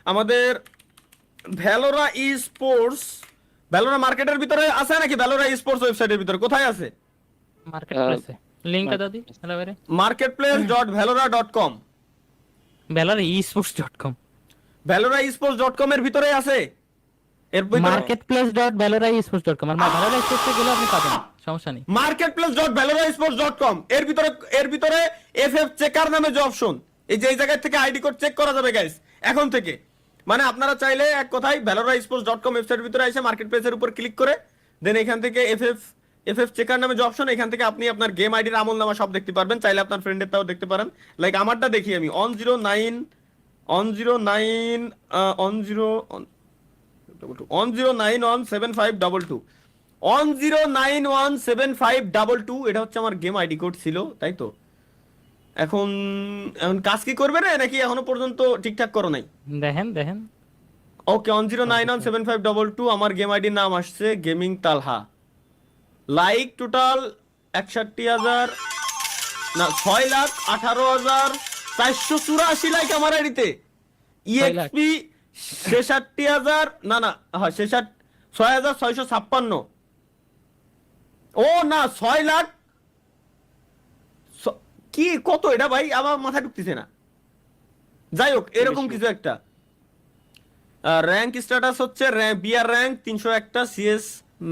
আমাদের ভ্যালোরা ই স্পোর্টস, ভ্যালোরা মার্কেটের ভিতরে আছে নাকি? ভ্যালোরা ই স্পোর্টস ওয়েবসাইটের ভিতরে কোথায় আছে? মার্কেট প্লেসে লিংকটা দাও দি হ্যালো বাইরে marketplace.valora.com, বেলার esports.com ভ্যালোরা esports.com এর ভিতরে আছে। এর ভিতরে marketplace.valora-esports.com আর ভালোরা স্পোর্টসে গেলে আপনি পাবেন, সমস্যা নেই। marketplace.valora-esports.com এর ভিতরে এফএফ চেকার নামে যে অপশন, এই যে এই জায়গা থেকে আইডি কোড চেক করা যাবে গাইস এখন থেকে। মানে আপনারা চাইলে এক কথায় valora-esports.com ওয়েবসাইটের ভিতরে এসে মার্কেট প্লেসের উপর ক্লিক করে দেন এখান থেকে এফএফ চেকার নামে যে অপশন, এখান থেকে আপনি আপনার গেম আইডির আমলনামা সব দেখতে পারবেন। চাইলে আপনার ফ্রেন্ডেরটাও দেখতে পারেন। লাইক আমারটা দেখি আমি অন 09 অন 09 অন 0 10917522 10917522, এটা হচ্ছে আমার গেম আইডি কোড ছিল, তাই তো? এখন এখন কাজ কি করবে না নাকি এখনো পর্যন্ত ঠিকঠাক করো নাই? দেখেন দেখেন ওকে 10917522 আমার গেম আইডির নাম আসছে গেমিং তালহা। লাইক টোটাল 61,000 না 6,18,484 লাইক আমার আইডিতে। ইএক্সপি 66,000 না না হ্যাঁ 6,656। ও না 6 লাখ কি কত এটা ভাই, আমার মাথায় ঢুকতেছে না। যাই হোক এরকম কিছু একটা। র্যাঙ্ক স্ট্যাটাস হচ্ছে বিআর র্যাঙ্ক 301টা, সিএস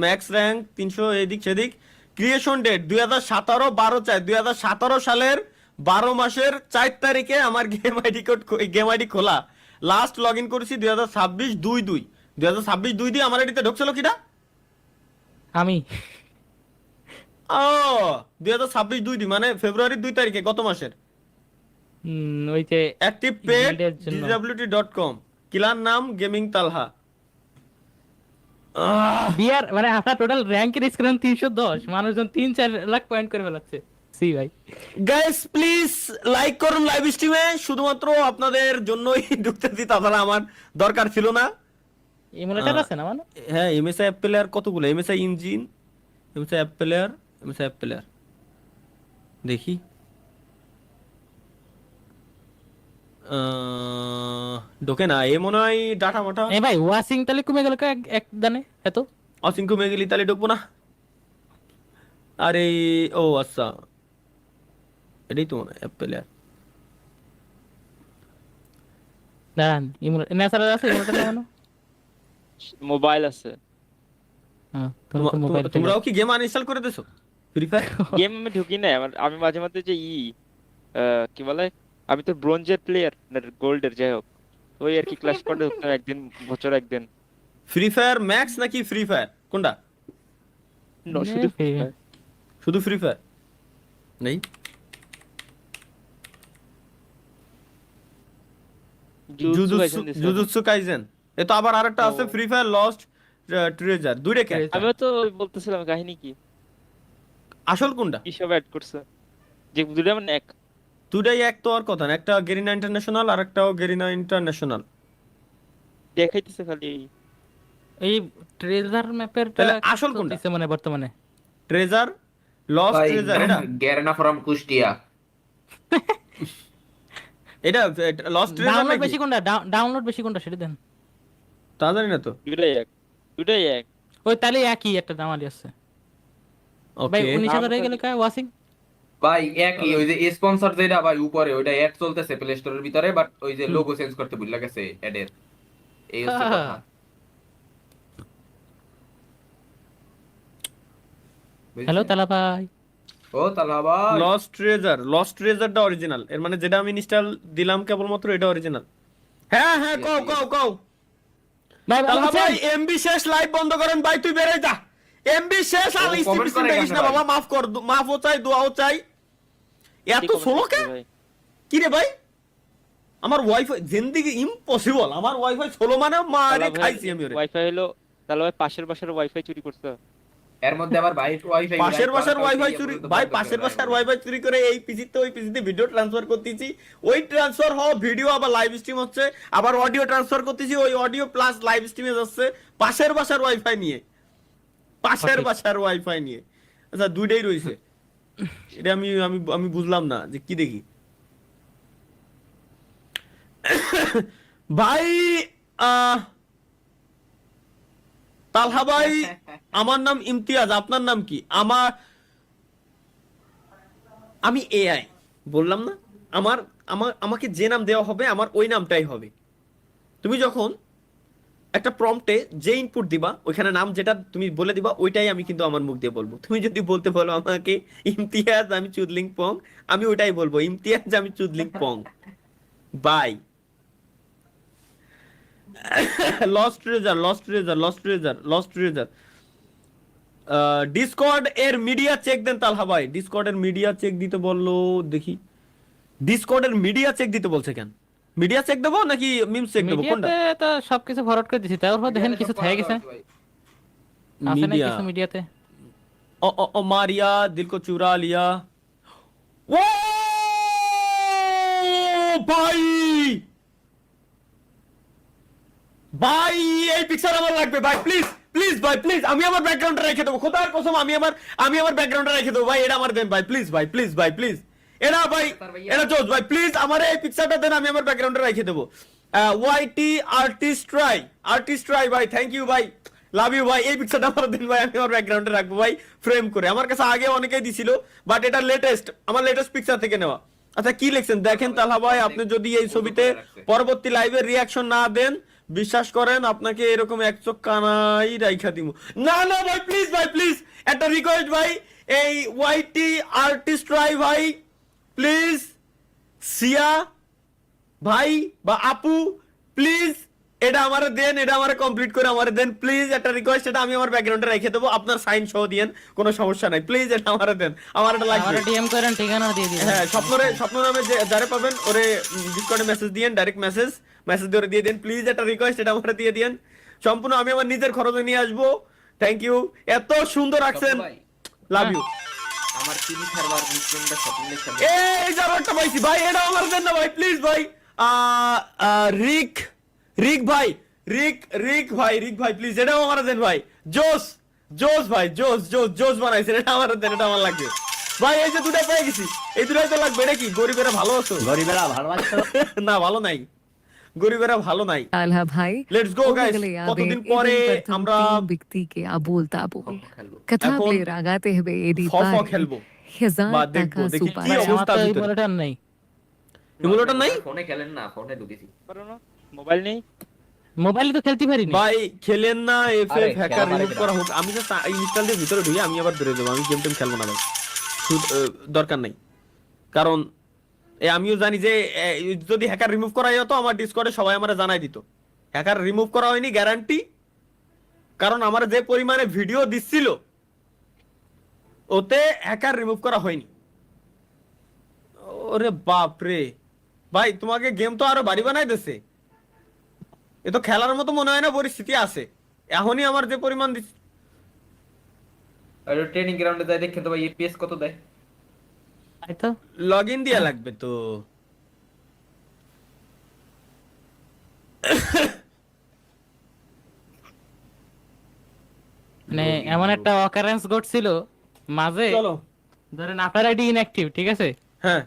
ম্যাক্স র্যাঙ্ক 300 এদিক সেদিক। ক্রিয়েশন ডেট 2017 সালের 12 মাসের 4 তারিখে আমার গেম আইডি খোলা। লাস্ট লগ ইন করেছি 2026/2/2 আমার আইডিতে ঢুকছিল কিটা আমি ও 2026/2 মানে ফেব্রুয়ারি 2 তারিখে গত মাসের। ওই যে অ্যাক্টিভ পেড guild-এর জন্য। disability.com, কিলার নাম গেমিং তালহা। বিয়ার মানে আপনার টোটাল র্যাঙ্কের স্কোর 310, মানুষজন 3-4 লাখ পয়েন্ট করে ফেলাচ্ছে। সি ভাই গাইস প্লিজ লাইক করুন লাইভ স্ট্রিমে, শুধুমাত্র আপনাদের জন্যই ঢুকতেছি, তাছাড়া আমার দরকার ছিল না। ইমুলেটর আছে না মানে? হ্যাঁ এমএসআই অ্যাপ প্লেয়ার কতগুলো, MSI engine, MSI app player, MSI app player দেখি। ঢোকে না এ মনে হয় ডাটা মাটা। এ ভাই ওয়াসিং তাহলে কমে গেল এক দানে এত। অসিংখ্য মেগেলি তাহলে ঢুকবো না। আরে ও আচ্ছা এটাই তো মনে হয় অ্যাপ প্লেয়ার। দাঁড়ান ইমুলেটর নেসার আছে, ইমুলেটর লাগানো। মোবাইল আছে। হ্যাঁ তুমি তো মোবাইল তোমরাও কি গেম আনইনস্টল করে দিছো ফ্রি ফায়ার? গেম আমি ঢুকি না, আমি মাঝে মাঝে যে কি বলে, আমি তো ব্রোঞ্জের প্লেয়ার না গোল্ডের, যাই হোক ওই আর কি ক্লাস করে ঢুকতাম একদিন, বছর একদিন। ফ্রি ফায়ার ম্যাক্স নাকি ফ্রি ফায়ার কোনটা? শুধু শুধু ফ্রি ফায়ার নেই। জুজুৎসু কাইজেন, এ তো আবার আরেকটা আছে ফ্রি ফায়ার লস্ট ট্রেজার, দুইটা কে? আমি তো বলতেছিলাম কাহিনী কি, আসল কোনটা? কি সব অ্যাড করছে যে দুটো মানে এক, দুইটাই এক তো আর কথা না, একটা গেরিনা ইন্টারন্যাশনাল আর একটাও গেরিনা ইন্টারন্যাশনাল। দেখাইতেছে খালি এই ট্রেজার ম্যাপের তাহলে আসল কোনটা মানে বর্তমানে? ট্রেজার লস্ট ট্রেজার, এটা গেরেনা ফ্রম কুষ্টিয়া। এটা লস্ট ট্রেজার ডাউনলোড নাকি? বেশি কোনটা, ডাউনলোড বেশি কোনটা সেটা দেন। তা জানি না তো। দুটাই এক। ওই তাহলে একই একটা দামালি আছে ভাই। ওকে 19,000 হয়ে গেল কায় ওয়াসিং ভাই একই, ওই যে স্পন্সর যেটা ভাই উপরে ওইটা অ্যাড চলতেছে প্লে স্টোরের ভিতরে, বাট ওই যে লোগো চেঞ্জ করতে ভুলে গেছে অ্যাডের, এই হচ্ছে কথা। হ্যালো তালা ভাই। ও তাহলে ভাই লস্ট ট্রেজারটা অরিজিনাল, এর মানে যেটা আমি ইনস্টল দিলাম কেবলমাত্র এটা অরিজিনাল। হ্যাঁ হ্যাঁ কও ভাই তালহা ভাই এমবি শেষ, লাইভ বন্ধ করেন ভাই, তুই বেরোয় যা। এমবি শেষ, আর স্টিম দেখিস না বাবা, মাফ কর, মাফও চাই দোয়াও চাই। এত স্লো কে কি রে ভাই? আমার ওয়াইফাই জিন্দেগি ইম্পসিবল, আমার ওয়াইফাই স্লো মানে মারে খাইছি আমি ওরে। ওয়াইফাই হলো তাহলে ভাই পাশের বাসার ওয়াইফাই চুরি করছে। এর মধ্যে আবার ভাই ওয়াইফাই, পাশের বাসার ওয়াইফাই চুরি ভাই, পাশের বাসার ওয়াইফাই চুরি করে এই পিসিতে ওই পিসিতে ভিডিও ট্রান্সফার করতেছি, ওই ট্রান্সফার হওয়া ভিডিও আবার লাইভ স্ট্রিম হচ্ছে, আবার অডিও ট্রান্সফার করতেছি, ওই অডিও প্লাস লাইভ স্ট্রিমে যাচ্ছে পাশের বাসার ওয়াইফাই নিয়ে, পাশের বাসার ওয়াইফাই নিয়ে। আচ্ছা দুইটাই রয়েছে, এটা আমি আমি আমি বুঝলাম না যে কি দেখি। ভাই তালহা ভাই, আমার নাম ইমতিয়াজ, আপনার নাম কি? আমি এআই বললাম না, আমার আমাকে যে নাম দেওয়া হবে আমার ওই নামটাই হবে। তুমি যখন একটা প্রম্পটে যে ইনপুট দিবা ওইখানে নাম যেটা তুমি বলে দিবা ওইটাই আমি কিন্তু আমার মুখ দিয়ে বলবো। তুমি যদি বলতে বলো আমাকে ইমতিয়াজ আমি চুদলিং পং, আমি ওইটাই বলবো ইমতিয়াজ আমি চুদলিং পং। বাই। Lost treasure. ডিসকর্ড এর মিডিয়া চেক দেন তালহা ভাই, ডিসকর্ড এর মিডিয়া চেক দিতে বললো, দেখি ডিসকর্ড এর মিডিয়া চেক দিতে বলছে কেন? মিডিয়া চেক দেবো নাকি মিমস চেক দেবো, কোনটা? মিডিয়াতে তো সবকিছু ফরওয়ার্ড করে দিছি, তারপর দেখেন কিছু থেকে গেছে, আছে না মিডিয়া কিছু মিডিয়াতে। ओ मारिया दिल को चुरा लिया। ओ भाई ভাই এই পিকচার আমার লাগবে ভাই, প্লিজ প্লিজ ভাই প্লিজ, আমি আমার ব্যাকগ্রাউন্ডে রেখে দেবো, খোদার কসম আমি আমার ব্যাকগ্রাউন্ডে রেখে দেবো ভাই, এটা আমার দেন ভাই প্লিজ ভাই, প্লিজ ভাই প্লিজ, এটা ভাই এটা জোস ভাই, প্লিজ আমার এই পিকচারটা দেন, আমি আমার ব্যাকগ্রাউন্ডে রেখে দেবো। ওয়াইটি আর্টিস্ট ট্রাই ভাই, থ্যাংক ইউ ভাই, লাভ ইউ ভাই, এই পিকচারটা আমার দেন ভাই, আমি আমার ব্যাকগ্রাউন্ডে রাখবো ভাই ফ্রেম করে। আমার কাছে আগে অনেকেই দিছিল বাট এটা আমার লেটেস্ট পিকচার থেকে নেওয়া। আচ্ছা কি লিখছেন দেখেন তালহা ভাই, আপনি যদি এই ছবিতে পরবর্তী লাইভে রিয়াকশন না দেন বিশ্বাস করেন আপনাকে এরকম এক চোখ কানাই রাইখা দিব। না না ভাই প্লিজ ভাই প্লিজ, একটা রিকোয়েস্ট ভাই, এই ওয়াইটি আর্টিস্ট ট্রাই ভাই প্লিজ, সিয়া ভাই বা আপু প্লিজ এটা আমারে দেন, এটা আমারে কমপ্লিট করে আমারে দেন প্লিজ, একটা রিকোয়েস্ট, এটা আমি আমার ব্যাকগ্রাউন্ডে রেখে দেবো, আপনার সাইন সহ দিয়েন, কোনো সমস্যা নাই, প্লিজ এটা আমারে দেন, আমার এটা লাগবে। আমার ডিএম করেন, ঠিকানা দিয়ে দিন। হ্যাঁ স্বপ্ন নামে যারে পাবেন ওরে ডিসকর্ডে মেসেজ দিয়েন, ডাইরেক্ট মেসেজ দিয়ে ওরে দিয়ে দেন প্লিজ, একটা রিকোয়েস্ট, এটা আমারে দিয়ে দেন, সম্পূর্ণ আমি আমার নিজের খরচে নিয়ে আসবো। থ্যাংক ইউ, এত সুন্দর রাখছেন, লাভ ইউ। আমার চিনি খাবার মিশ্রণটা স্বপ্ন লেখা এই যারো একটা পাইছি ভাই, এটা আমার দেন না ভাই প্লিজ ভাই। রিক ভাই, রিক ভাই প্লিজ এটাও আমার দেন ভাই। জোস ভাই, জোস বানাইছেন, এটা আমার দেন, এটা আমার লাগবে ভাই। এই যে দুটা পেয়ে গেছি, এই দুটাই তো লাগবে। এটা কি গরিবেরা ভালো আছো? গরিবেরা ভালো আছো? না ভালো নাই, গরিবেরা ভালো নাই। তালহা ভাই, লেটস গো গাইস, কতদিন পরে আমরা ব্যক্তি কে আবুল তাবুল কথা এখন প্লে রাগাতে হবে এডি ফ খেলবো বা দেখবো, দেখি কি ভাই, আমার অবস্থা তো ভিতরে। ইমোলেটর নাই। ইমুলেটর নাই ফোনে খেলেন না, ফোনে ঢুকেছি। পারো না, মোবাইল নেই। মোবাইলে তো খেলতে পারি না। ভাই খেলেন না, আরে, হ্যাকার খেলা রিমুভ পারে করা হোক, আমি জাস্ট ইনস্টল দিয়ে ভিতরে ঢুকে আমি আবার বেরিয়ে যাবো, আমি গেম টেম খেলবো না ভাই, দরকার নাই। কারণ আমিও জানি যে যদি হ্যাকার রিমুভ করা হতো আমার ডিসকর্ডে সবাই আমারে জানাই দিত, হ্যাকার রিমুভ করা হয়নি গ্যারান্টি, কারণ আমার যে পরিমাণে ভিডিও দিচ্ছিল ওতে হ্যাকার রিমুভ করা হয়নি। ওরে বাপ রে ভাই, তোমাকে গেম তো আরো বাড়ি বানাই দিছে, এ তো খেলার মতো মনে হয় না পরিস্থিতি আছে এখনই আমার যে পরিমাণ দিচ্ছে। আর ট্রেনিং গ্রাউন্ডে যাই দেখেন তো ভাই এপিএস কত দেয়। তাই তো লগ ইন দিয়া লাগবে তো। মানে এমন একটা অকারেন্স ঘটছিল মাঝে, চলো ধরেন আপনার আইডি ইনঅ্যাক্টিভ, ঠিক আছে, হ্যাঁ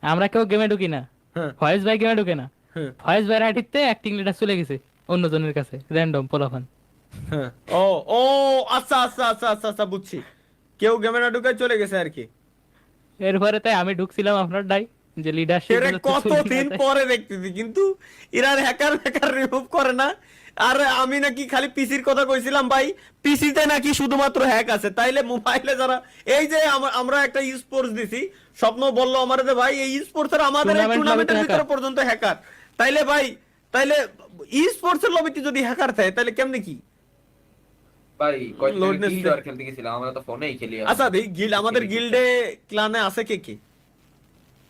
আমরা কেউ গেমে ঢুকি না, হ্যাঁ ফয়েজ ভাই গেমে ঢুকে না, হ্যাঁ ফয়েজ ভাইয়ের আইডিতে অ্যাক্টিং লিডার চলে গেছে অন্যজনের কাছে, র্যান্ডম পোলাফান। হ্যাঁ ও ও আচ্ছা বুঝছি, কেউ গেমে না ঢুকে চলে গেছে আর কি। এরপরে তাই আমি ঢুকছিলাম আপনার ডাই যে লিডারশিপ এরে কতদিন পরে দেখতেছি, কিন্তু এরা হ্যাকার রিমুভ করে না। আর আমি নাকি খালি পিসির কথা কইছিলাম ভাই, পিসিতে নাকি শুধুমাত্র হ্যাক আছে, তাইলে মোবাইলে যারা এই যে আমরা একটা স্পোর্টস দিছি, স্বপ্ন বললো আমার যে ভাই এই স্পোর্টস এর আমাদের টুর্নামেন্টের ভিতরে পর্যন্ত হ্যাকার, তাইলে ভাই তাইলে স্পোর্টস এর লবিতে যদি হ্যাকার থাকে তাহলে কেমনে কি ভাই Loadness গিল্ড আর খেলতে গেছিলাম, আমরা তো ফোনেই খেলি। আচ্ছা দেখ গিল্ড, আমাদের গিল্ডে ক্লানে আছে কে কে?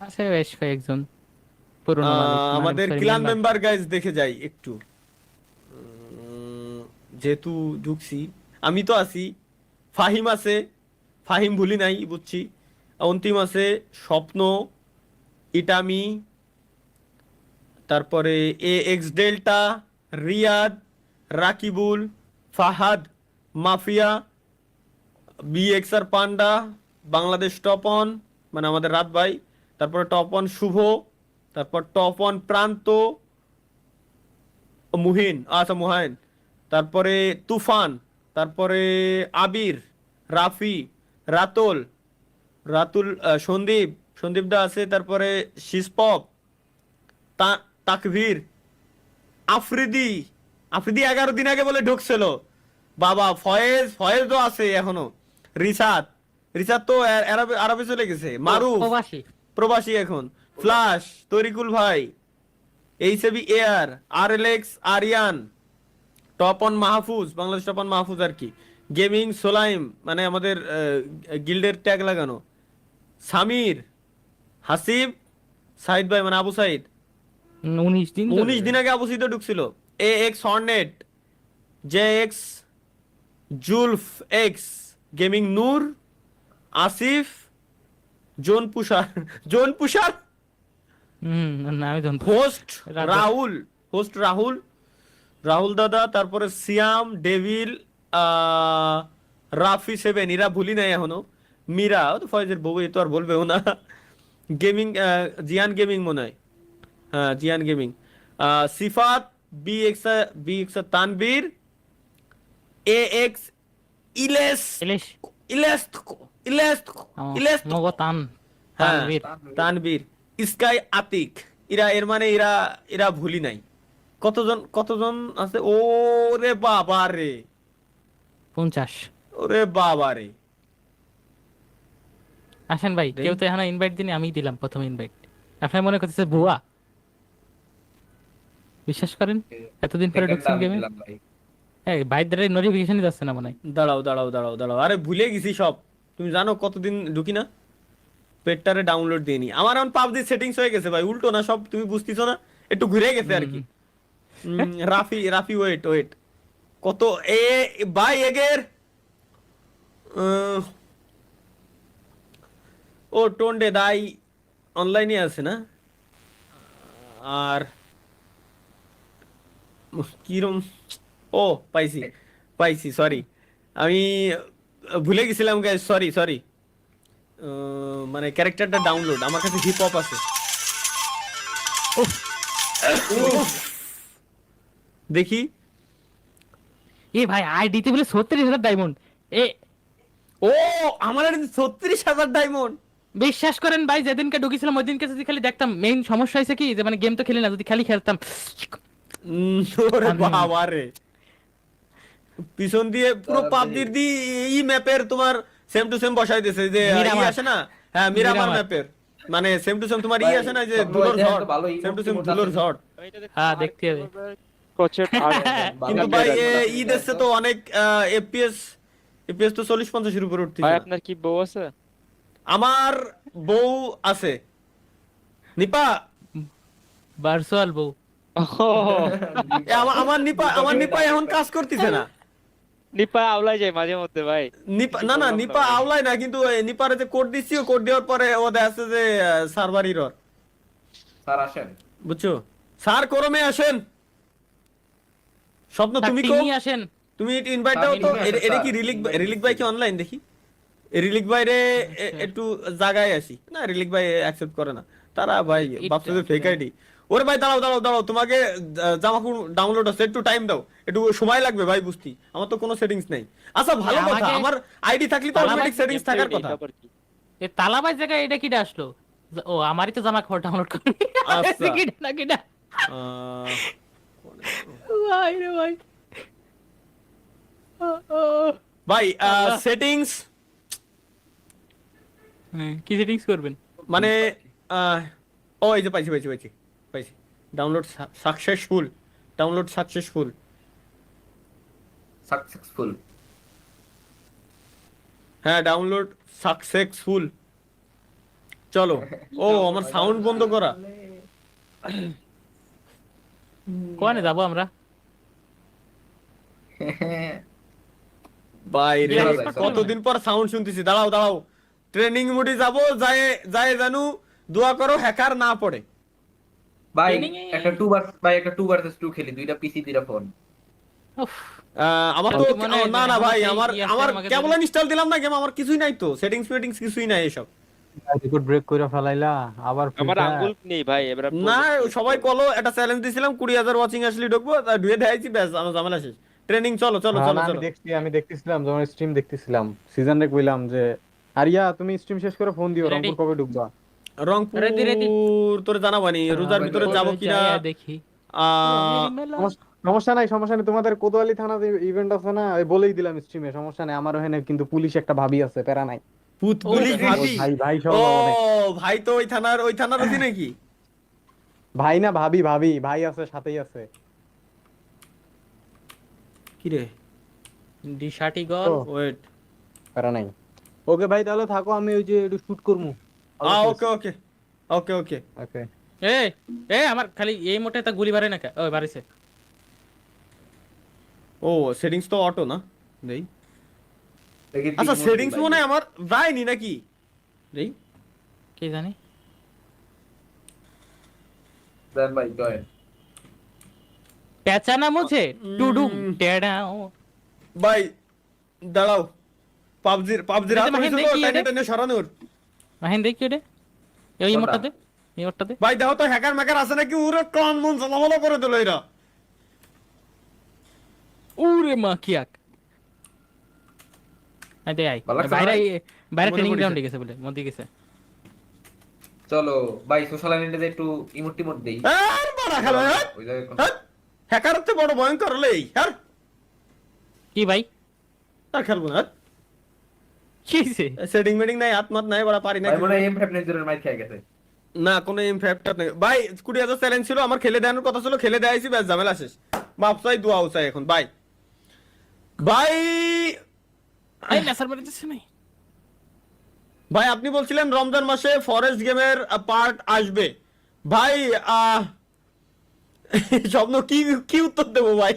আছে বেশ কয়েকজন পুরনো মানুষ, আমাদের মানে ক্লান member। মেম্বার গাইজ দেখে যাই একটু, যেহেতু ঢুকছি আমি তো আছি, ফাহিম আছে, ফাহিম ভুলি নাই বুঝছি, অন্তিম আছে, স্বপ্ন, ইটামি, তারপরে A X delta, Riyad, Rakibul, Fahad, mafia, BX আর পান্ডা, বাংলাদেশ টপ অন মানে আমাদের রাত ভাই, তারপরে টপ অন শুভ, তারপর টপ অন প্রান্ত, মুহিন, আচ্ছা মুহাইন, তারপরে তুফান, তারপরে আবির, রাফি, রাতুল, সন্দীপ, সন্দীপ দা আছে, তারপরে শিসপপ, তাকভীর, আফ্রিদি, আফ্রিদি 11 দিন আগে বলে ঢুকছিল বাবা। ফয়েজও আছে এখনো, রিসাত, রিসাত তো আরবে চলে গেছে, মারুফ প্রবাসী। প্রবাসী এখন, ফ্লাশ, তরিকুল ভাই, HB air, RLX, Aryan, top on Mahfuz, Bangladesh top on Mahfuz আর কি, গেমিং সোলাইম মানে আমাদের গিল্ডের ট্যাগ লাগানো, সামির, হাসিব, সাইদ ভাই মানে আবু সাইদ, 19 দিন 19 দিন আগে আবু সাইদ ঢুকছিল, A X hornet, J X, জুলফ X, gaming Noor, Asif, zone pusher, zone pusher, না আমি জানতো। হোস্ট রাজা। রাহুল, হোস্ট রাহুল, রাহুল দাদা, তারপরে সিয়াম, ডেভিল, রাফি 7, এরা ভুলি নাই এখনো, মীরা, ও তো ফয়েজের বউ, এ তো আর বলবেও না, গেমিং, জিয়ান গেমিং মনে হয়, হ্যাঁ জিয়ান গেমিং, সিফাত, বি এক্স তানবীর, এ এক্স, ইলেস, ইলিশ ইলেস, ইলেস, ইলেস, মগতান হ্যাঁ তানভীর। তানবীর, স্কাই, আতিক, এর মানে এরা ভুলি নাই। কতজন আছে, ও রে বাবা রে, 50। ওরে বাবা রে, আসেন ভাই, কেউ তো এখানে ইনভাইট দিনি, আমি দিলাম প্রথম ইনভাইট। আপনার মনে করতেছে বুয়া? বিশ্বাস করেন, এতদিন পরে ঢুকছেন গেমে। এই ভাইদের নোটিফিকেশনই যাচ্ছে না মনে হয়। দাঁড়াও, আরে ভুলে গেছি সব। তুমি জানো কতদিন ঢুকি না, পেটটারে ডাউনলোড দিইনি। আমার এখন পাবজি সেটিংস হয়ে গেছে ভাই, উল্টো না সব, তুমি বুঝতেছো না, একটু ঘুরে গেছে আর কি। রাফি ওয়েট কত এ ভাই এগের, ও টোন্ডে দাই অনলাইনে আছে না, আর কিরম, ও পাইছি সরি, আমি ভুলে গেছিলাম গাইস, সরি, মানে ক্যারেক্টারটা ডাউনলোড, আমার কাছে হিপ হপ আছে। দেখি, এ ভাই আইডিতে বলে 36,000 ডায়মন্ড। এ ও আমার 36,000 ডায়মন্ড। বিশ্বাস করেন ভাই, যেদিনকে ঢুকেছিলাম ওই দিনকে যদি খালি দেখতাম, মেইন সমস্যা হয়েছে কি যে মানে গেম তো খেলি না, যদি খালি খেলতাম। ওরে বাবা রে, পিছন দিয়ে পুরো পাবজির দি এই ম্যাপের তোমার সেম টু সেম বসাই দিয়েছে, যে ই আসে না, হ্যাঁ মিরামার ম্যাপের, মানে সেম টু সেম তোমার ই আসে না, যে দুলোর ঝড়, সেম টু সেম দুলোর ঝড়। হ্যাঁ, দেখতে হবে। কোচের কিন্তু ভাই ঈদ এসছে তো অনেক, এফপিএস তো 40-50 এর উপরে ভাই উঠতেছে। আপনার কি বউ আছে? আমার বউ আছে, নিপা, ভার্চুয়াল বউ। আমার নিপা এখন কাজ করতেছে না। নিপা আওলাই যায় মাঝে মধ্যে ভাই। না নিপা আওলায় না, কিন্তু নিপারে যে কোড দিচ্ছি, কোড দেওয়ার পরে ও আছে যে সার্ভার এরর। স্যার আসেন, বুঝছো, স্যার করমে আসেন। স্বপ্ন তুমি কো, নিয়ে আসেন। তুমি ইনভাইট দাও তো। এটা কি রিলিক ভাই কি অনলাইন দেখি, রিলিক ভাই রে একটু জায়গায় আসি না, রিলিক ভাই অ্যাকসেপ্ট করে না, তারা ভাই ভাবছে যে ফেক আইডি। ওরে ভাই দাঁড়াও, তোমাকে জামাকুর ডাউনলোড আছে, একটু টাইম দাও, একটু সময় লাগবে ভাই বুঝতি, আমার তো কোনো সেটিংস নাই। আচ্ছা ভালো কথা, আমার আইডি থাকলে তো অটোমেটিক সেটিংস থাকার কথা। এ তালাবাই জায়গায় এটা কিটা আসলো? ও আমারই তো জামা খাওয়া ডাউনলোড করে। আচ্ছা। কিটা আহ, ভাই রে ভাই। ভাই সেটিংস কি সেটিংস করবেন? মানে ও এই যে পাইছি ডাউনলোড সাকসেসফুল। হ্যাঁ ডাউনলোড সাকসেসফুল। চলো, ও আমার সাউন্ড বন্ধ করা। কোনে যাবো আমরা? বাইরে যাই। কতদিন পর সাউন্ড শুনতেছি। দাঁড়াও, ট্রেনিং মোডে যাবো, যায় জানু, দোয়া করো হ্যাকার না পড়ে। ভাই Training এ- একটা 2 ভার্সেস 2 খেলি, দুইটা পিসি দুইটা ফোন। উফ, আমার তো মানে না আমার ভাই, সেই আমার ই আছে, আমার আমাকে কেবল বলে- ইনস্টল দিলাম না গেম, আমার কিছুই নাই তো, সেটিংস কিছুই নাই এসব। রেকর্ড ব্রেক করে ফেলাইলা আবার free আমার fire? আঙ্গুল নেই ভাই, এবার আমি না বলবো কি সবাই করবো। কলো একটা চ্যালেঞ্জ দিছিলাম 20,000 ওয়াচিং আসলে ঢুকবো তা ধুয়ে দেখাইছি ব্যাস আমার ঝামেলা শেষ ট্রেনিং চলো চলো হ্যাঁ, চলো না, আমি চলো দেখছি, আমি দেখতেছিলাম যখন স্ট্রিম দেখতেছিলাম, সিজন রে কইলাম যে আরিয়া তুমি স্ট্রিম শেষ করে ফোন দিও, Ready? রংপুর কবে ঢুকবা? Rangpur Ready, ready? তোরে জানাবানি রোজার ভিতরে বলো, যাবো ওই কিনা যাইয়া দেখি সমস্যা নাই, সমস্যা নেই, তোমাদের কোতোয়ালি থানাতে ইভেন্ট আছে না, ওই বলেই দিলাম স্ট্রিমে, সমস্যা নেই, আমার ওখানে কিন্তু পুলিশ একটা ভাবি আছে, প্যারা নাই। পুত পুলিশ ও, ভাবি ভাই ভাই সহ ও অনেক। ভাই তো ওই থানার অধীনে নাকি ভাই না ভাবি, ভাবি ভাই আছে, সাথেই আছে। কি রে ডিশাটি গল তো ওয়েট প্যারা নাই। ওকে ভাই, তাহলে থাকো, আমি ওই যে একটু শুট করবো। ওকে ওকে ওকে ওকে ওকে। এ এ আমার খালি এই মোটে তা গুলি বাড়ে না কে ওই বাড়িছে ও সেটিংস তো অটো না দেই দেখি আচ্ছা তিন সেটিংস মূর্তি মনে হয় ভাই। আমার যায়নি নাকি দেই কি জানি দেন ভাই জয়েন। পেঁচানা মুঝে টুডুম টেডাও ভাই দাঁড়াও পাবজির হাত মাহিন হয়েছিল দেখি টেনে এটা। টেনে সরানোর মাহিন দেখি রে এই কোনটা? মোটটাতে এই মোটটাতে ভাই দেখো তো হ্যাকার ম্যাকার আছে নাকি ওরা কান মন জ্বালামালা করে দিল এরা ওরে মা কিয়াক আই দে আই ভালো লাগছে বাইরে ভাই? বাইরে মনে ট্রেনিং পড়েছে। গ্রাউন্ডে গেছে বলে মধ্যে গেছে চলো ভাই সোশ্যাল মিডিয়াতে একটু ইমোট টিমোট দেই। আর বড় খেলো ওই জায়গায় কোন- হ্যাকার তো বড় ভয়ঙ্কর হলে হ্যাঁ কি ভাই আর খেলবো না কি হইছে সেটিং মেটিং নাই হাত মাত নাই বড় পারি না ভাই মনে হয় M590 এর মাইক খেয়ে গেছে। না কোনো ইমপ্যাক্ট নেই ভাই 20,000 চ্যালেঞ্জ ছিল আমার খেলে দেওয়ার কথা ছিল খেলে দেয়াইছি ব্যাস ঝামেলা শেষ বাপ চাই দোয়া চাই এখন ভাই ভাই আই নেসার মারি দিছ নাই ভাই আপনি বলছিলেন রমজান মাসে ফরেস্ট গেমের পার্ট আসবে ভাই স্বপ্ন কি কি উত্তর দেবো ভাই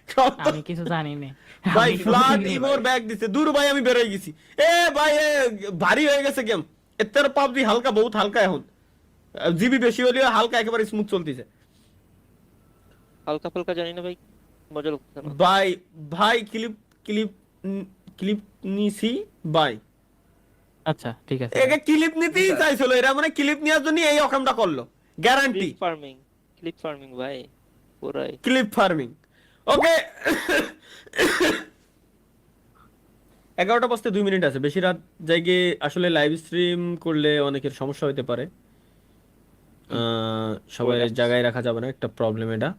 স্বপ্ন- আমি কিছু জানি না ভাই আমি ফ্লাড বুঝিনি ইমোর ভাই। ব্যাগ দিছে দূর ভাই আমি বেরোয় গেছি এ ভাই ভারী হয়ে গেছে গেম এর পাবজি হালকা বহুত হালকা এখন জিবি বেশি হলেও হালকা একেবারে স্মুথ চলতেছে হালকা ফালকা জানি না ভাই, মজা লাগছে না। ভাই ভাই ক্লিপ ক্লিপ ক্লিপ নিছি ভাই আচ্ছা ঠিক আছে একে ক্লিপ নিতেই চাইছিল এরা মানে ক্লিপ নেওয়ার জন্য এই অকামটা করলো গ্যারান্টি ক্লিপ ফার্মিং ভাই পুরাই। ক্লিপ ফার্মিং ওকে 11টা বাজতে 2 মিনিট আছে বেশি রাত জায়গে আসলে লাইভ স্ট্রিম করলে অনেকের সমস্যা হতে পারে সবাই জায়গায় রাখা যাবে না একটা প্রবলেম এটা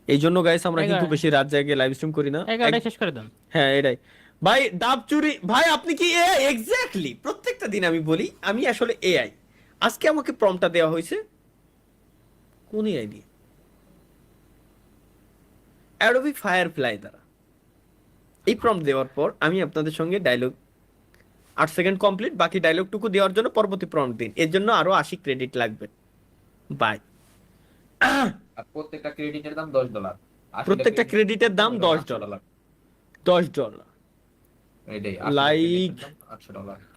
এই জন্য গাইস আমরা কিন্তু 11 বেশি রাত জায়গায় লাইভ স্ট্রিম করি না 11টায় শেষ করে দেন হ্যাঁ এটাই ভাই ডাব চুরি ভাই আপনি কি এআই এক্স্যাক্টলি প্রত্যেকটা দিন আমি বলি আমি আসলে এআই আজকে আমাকে প্রম্পটটা দেওয়া হয়েছে কোন এআই দিয়ে অ্যাডোবি ফায়ারফ্লাই দ্বারা এই প্রম্পট দেওয়ার পর আমি আপনাদের সঙ্গে ডায়লগ 8 সেকেন্ড কমপ্লিট বাকি ডায়লগটুকু দেওয়ার জন্য পরবর্তী প্রম্পট দিন এর জন্য আরো 80 ক্রেডিট লাগবে বাই আর প্রত্যেকটা ক্রেডিটের দাম $10। প্রত্যেকটা ক্রেডিটের দাম $10 $10 এটাই Like- $800